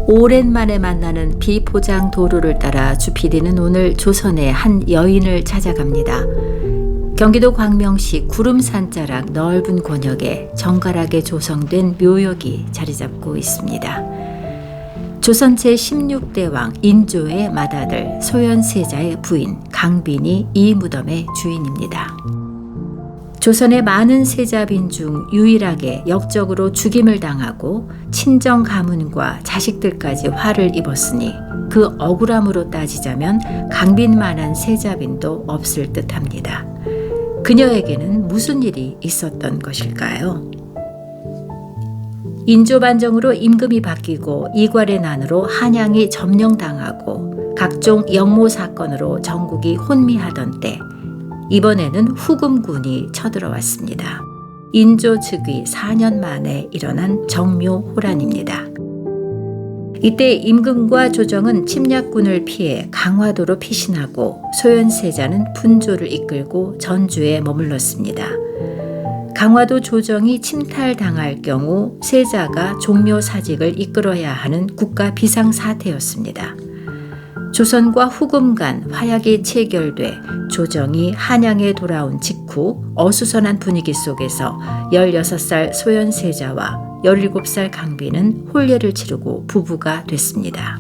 오랜만에 만나는 비포장 도로를 따라 주PD는 오늘 조선의 한 여인을 찾아갑니다. 경기도 광명시 구름산자락 넓은 권역에 정갈하게 조성된 묘역이 자리잡고 있습니다. 조선 제16대 왕 인조의 맏아들 소현세자의 부인 강빈이 이 무덤의 주인입니다. 조선의 많은 세자빈 중 유일하게 역적으로 죽임을 당하고 친정 가문과 자식들까지 화를 입었으니 그 억울함으로 따지자면 강빈만한 세자빈도 없을 듯합니다. 그녀에게는 무슨 일이 있었던 것일까요? 인조 반정으로 임금이 바뀌고 이괄의 난으로 한양이 점령당하고 각종 역모 사건으로 전국이 혼미하던 때 이번에는 후금군이 쳐들어왔습니다. 인조 즉위 4년 만에 일어난 정묘호란입니다. 이때 임금과 조정은 침략군을 피해 강화도로 피신하고 소현세자는 분조를 이끌고 전주에 머물렀습니다. 강화도 조정이 침탈당할 경우 세자가 종묘사직을 이끌어야 하는 국가 비상사태였습니다. 조선과 후금 간 화약이 체결돼 조정이 한양에 돌아온 직후 어수선한 분위기 속에서 16살 소현세자와 17살 강빈은 혼례를 치르고 부부가 됐습니다.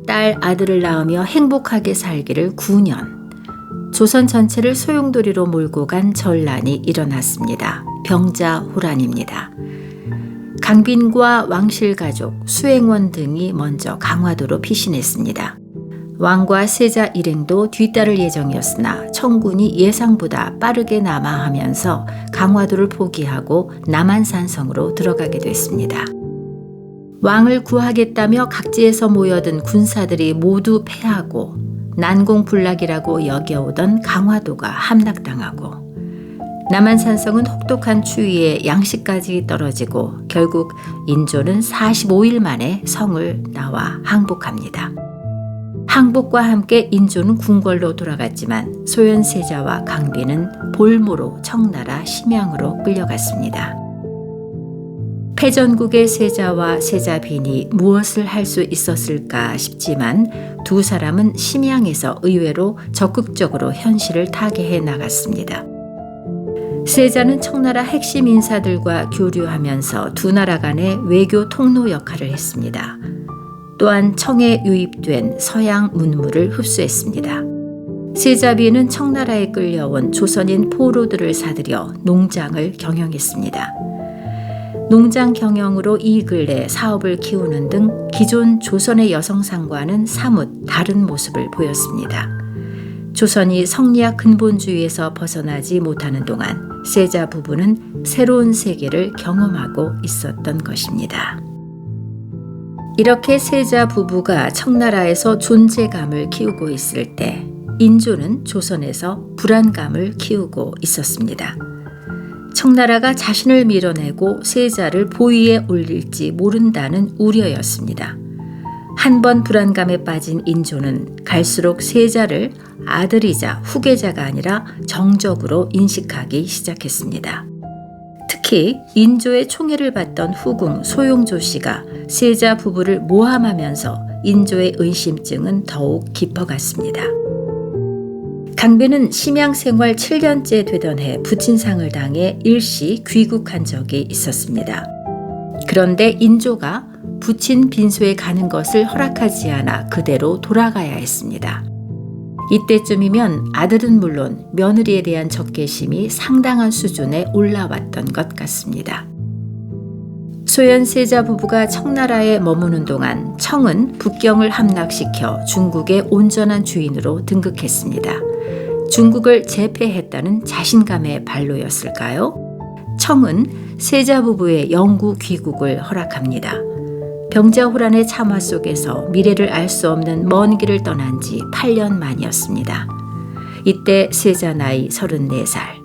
딸 아들을 낳으며 행복하게 살기를 9년. 조선 전체를 소용돌이로 몰고 간 전란이 일어났습니다. 병자호란입니다. 강빈과 왕실가족, 수행원 등이 먼저 강화도로 피신했습니다. 왕과 세자 일행도 뒤따를 예정이었으나 청군이 예상보다 빠르게 남하하면서 강화도를 포기하고 남한산성으로 들어가게 됐습니다. 왕을 구하겠다며 각지에서 모여든 군사들이 모두 패하고 난공불락이라고 여겨오던 강화도가 함락당하고 남한산성은 혹독한 추위에 양식까지 떨어지고 결국 인조는 45일 만에 성을 나와 항복합니다. 항복과 함께 인조는 궁궐로 돌아갔지만 소현세자와 강빈은 볼모로 청나라 심양으로 끌려갔습니다. 패전국의 세자와 세자빈이 무엇을 할 수 있었을까 싶지만 두 사람은 심양에서 의외로 적극적으로 현실을 타개해 나갔습니다. 세자는 청나라 핵심 인사들과 교류하면서 두 나라 간의 외교 통로 역할을 했습니다. 또한 청에 유입된 서양 문물을 흡수했습니다. 세자빈은 청나라에 끌려온 조선인 포로들을 사들여 농장을 경영했습니다. 농장 경영으로 이 근래 사업을 키우는 등 기존 조선의 여성상과는 사뭇 다른 모습을 보였습니다. 조선이 성리학 근본주의에서 벗어나지 못하는 동안 세자 부부는 새로운 세계를 경험하고 있었던 것입니다. 이렇게 세자 부부가 청나라에서 존재감을 키우고 있을 때 인조는 조선에서 불안감을 키우고 있었습니다. 청나라가 자신을 밀어내고 세자를 보위에 올릴지 모른다는 우려였습니다. 한번 불안감에 빠진 인조는 갈수록 세자를 아들이자 후계자가 아니라 정적으로 인식하기 시작했습니다. 특히 인조의 총애를 받던 후궁 소용조 씨가 세자 부부를 모함하면서 인조의 의심증은 더욱 깊어갔습니다. 강빈은 심양 생활 7년째 되던 해 부친상을 당해 일시 귀국한 적이 있었습니다. 그런데 인조가 부친 빈소에 가는 것을 허락하지 않아 그대로 돌아가야 했습니다. 이때쯤이면 아들은 물론 며느리에 대한 적개심이 상당한 수준에 올라왔던 것 같습니다. 소현세자 부부가 청나라에 머무는 동안 청은 북경을 함락시켜 중국의 온전한 주인으로 등극했습니다. 중국을 제패했다는 자신감의 발로였을까요? 청은 세자 부부의 영구 귀국을 허락합니다. 병자호란의 참화 속에서 미래를 알 수 없는 먼 길을 떠난 지 8년 만이었습니다. 이때 세자 나이 34살.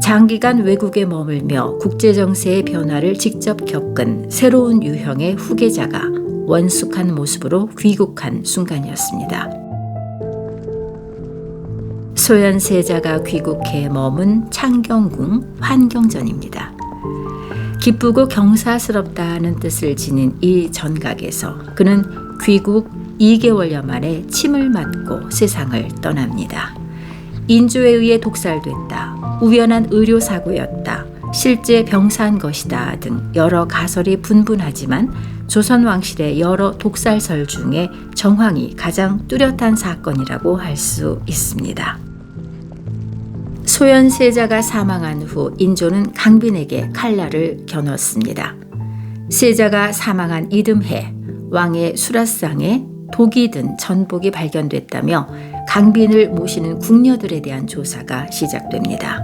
장기간 외국에 머물며 국제정세의 변화를 직접 겪은 새로운 유형의 후계자가 원숙한 모습으로 귀국한 순간이었습니다. 소현세자가 귀국해 머문 창경궁 환경전입니다. 기쁘고 경사스럽다는 뜻을 지닌 이 전각에서 그는 귀국 2개월여 만에 침을 맞고 세상을 떠납니다. 인조에 의해 독살됐다, 우연한 의료사고였다, 실제 병사한 것이다 등 여러 가설이 분분하지만 조선 왕실의 여러 독살설 중에 정황이 가장 뚜렷한 사건이라고 할 수 있습니다. 소현세자가 사망한 후 인조는 강빈에게 칼날을 겨눴습니다. 세자가 사망한 이듬해 왕의 수라상에 독이 든 전복이 발견됐다며 강빈을 모시는 궁녀들에 대한 조사가 시작됩니다.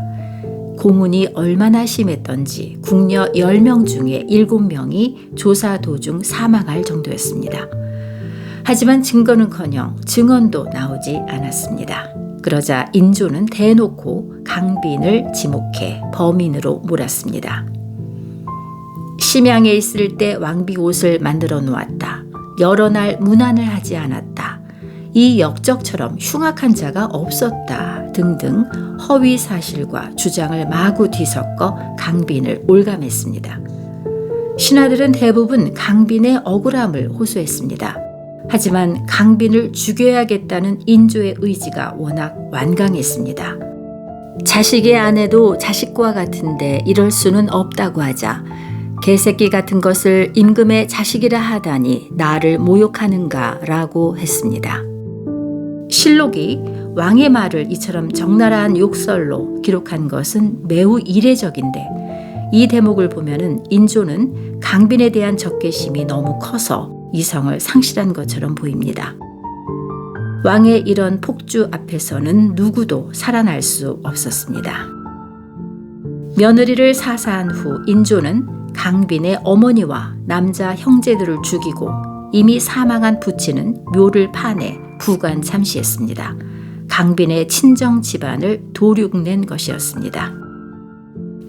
고문이 얼마나 심했던지 궁녀 10명 중에 7명이 조사 도중 사망할 정도였습니다. 하지만 증거는커녕 증언도 나오지 않았습니다. 그러자 인조는 대놓고 강빈을 지목해 범인으로 몰았습니다. 심양에 있을 때 왕비 옷을 만들어 놓았다. 여러 날 문안을 하지 않았다. 이 역적처럼 흉악한 자가 없었다 등등 허위 사실과 주장을 마구 뒤섞어 강빈을 올감했습니다. 신하들은 대부분 강빈의 억울함을 호소했습니다. 하지만 강빈을 죽여야겠다는 인조의 의지가 워낙 완강했습니다. 자식의 아내도 자식과 같은데 이럴 수는 없다고 하자 개새끼 같은 것을 임금의 자식이라 하다니 나를 모욕하는가 라고 했습니다. 실록이 왕의 말을 이처럼 적나라한 욕설로 기록한 것은 매우 이례적인데 이 대목을 보면은 인조는 강빈에 대한 적개심이 너무 커서 이성을 상실한 것처럼 보입니다. 왕의 이런 폭주 앞에서는 누구도 살아날 수 없었습니다. 며느리를 사사한 후 인조는 강빈의 어머니와 남자 형제들을 죽이고 이미 사망한 부친은 묘를 파내 부관 참시했습니다. 강빈의 친정 집안을 도륙낸 것이었습니다.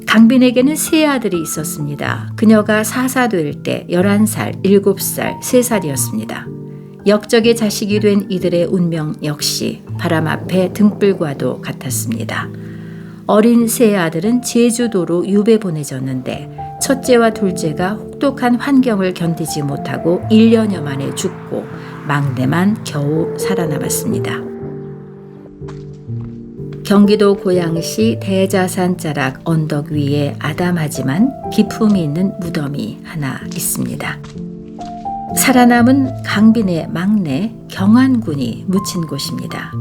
강빈에게는 세 아들이 있었습니다. 그녀가 사사될 때 11살, 7살, 3살이었습니다. 역적의 자식이 된 이들의 운명 역시 바람 앞에 등불과도 같았습니다. 어린 세 아들은 제주도로 유배 보내졌는데 첫째와 둘째가 혹독한 환경을 견디지 못하고 1년여 만에 죽고 막내만 겨우 살아남았습니다. 경기도 고양시 대자산 자락 언덕 위에 아담하지만 기품이 있는 무덤이 하나 있습니다. 살아남은 강빈의 막내 경안군이 묻힌 곳입니다.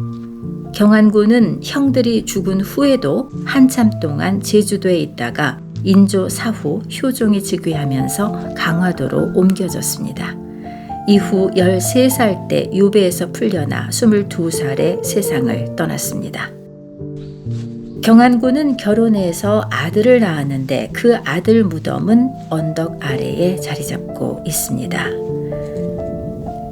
경안군은 형들이 죽은 후에도 한참 동안 제주도에 있다가 인조 사후 효종이 즉위하면서 강화도로 옮겨졌습니다. 이후 13살 때 유배에서 풀려나 22살에 세상을 떠났습니다. 경안군은 결혼해서 아들을 낳았는데 그 아들 무덤은 언덕 아래에 자리 잡고 있습니다.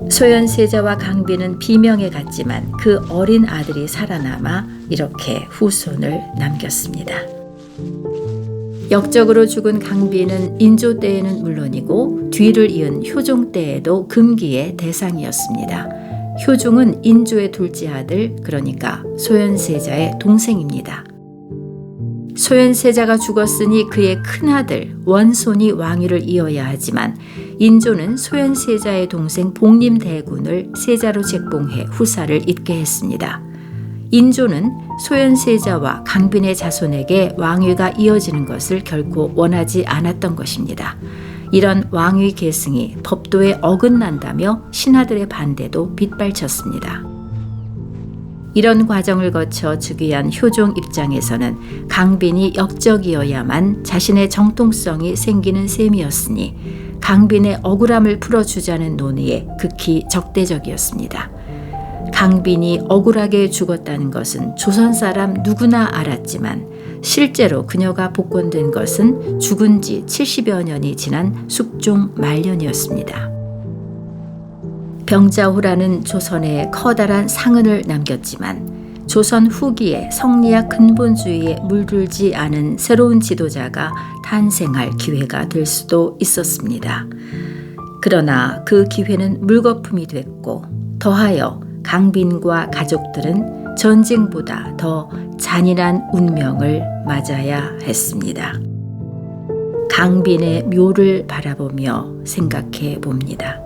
소현세자와 강빈은 비명에 갔지만 그 어린 아들이 살아남아 이렇게 후손을 남겼습니다. 역적으로 죽은 강빈은 인조 때에는 물론이고 뒤를 이은 효종 때에도 금기의 대상이었습니다. 효종은 인조의 둘째 아들, 그러니까 소현세자의 동생입니다. 소현세자가 죽었으니 그의 큰아들 원손이 왕위를 이어야 하지만 인조는 소현세자의 동생 복림대군을 세자로 책봉해 후사를 잇게 했습니다. 인조는 소현세자와 강빈의 자손에게 왕위가 이어지는 것을 결코 원하지 않았던 것입니다. 이런 왕위 계승이 법도에 어긋난다며 신하들의 반대도 빗발쳤습니다. 이런 과정을 거쳐 즉위한 효종 입장에서는 강빈이 역적이어야만 자신의 정통성이 생기는 셈이었으니 강빈의 억울함을 풀어주자는 논의에 극히 적대적이었습니다. 강빈이 억울하게 죽었다는 것은 조선 사람 누구나 알았지만 실제로 그녀가 복권된 것은 죽은 지 70여 년이 지난 숙종 말년이었습니다. 병자호라는 조선에 커다란 상흔을 남겼지만 조선 후기에 성리학 근본주의에 물들지 않은 새로운 지도자가 탄생할 기회가 될 수도 있었습니다. 그러나 그 기회는 물거품이 됐고 더하여 강빈과 가족들은 전쟁보다 더 잔인한 운명을 맞아야 했습니다. 강빈의 묘를 바라보며 생각해 봅니다.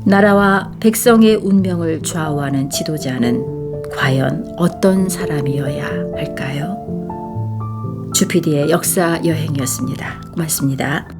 나라와 백성의 운명을 좌우하는 지도자는 과연 어떤 사람이어야 할까요? 주피디의 역사 여행이었습니다. 고맙습니다.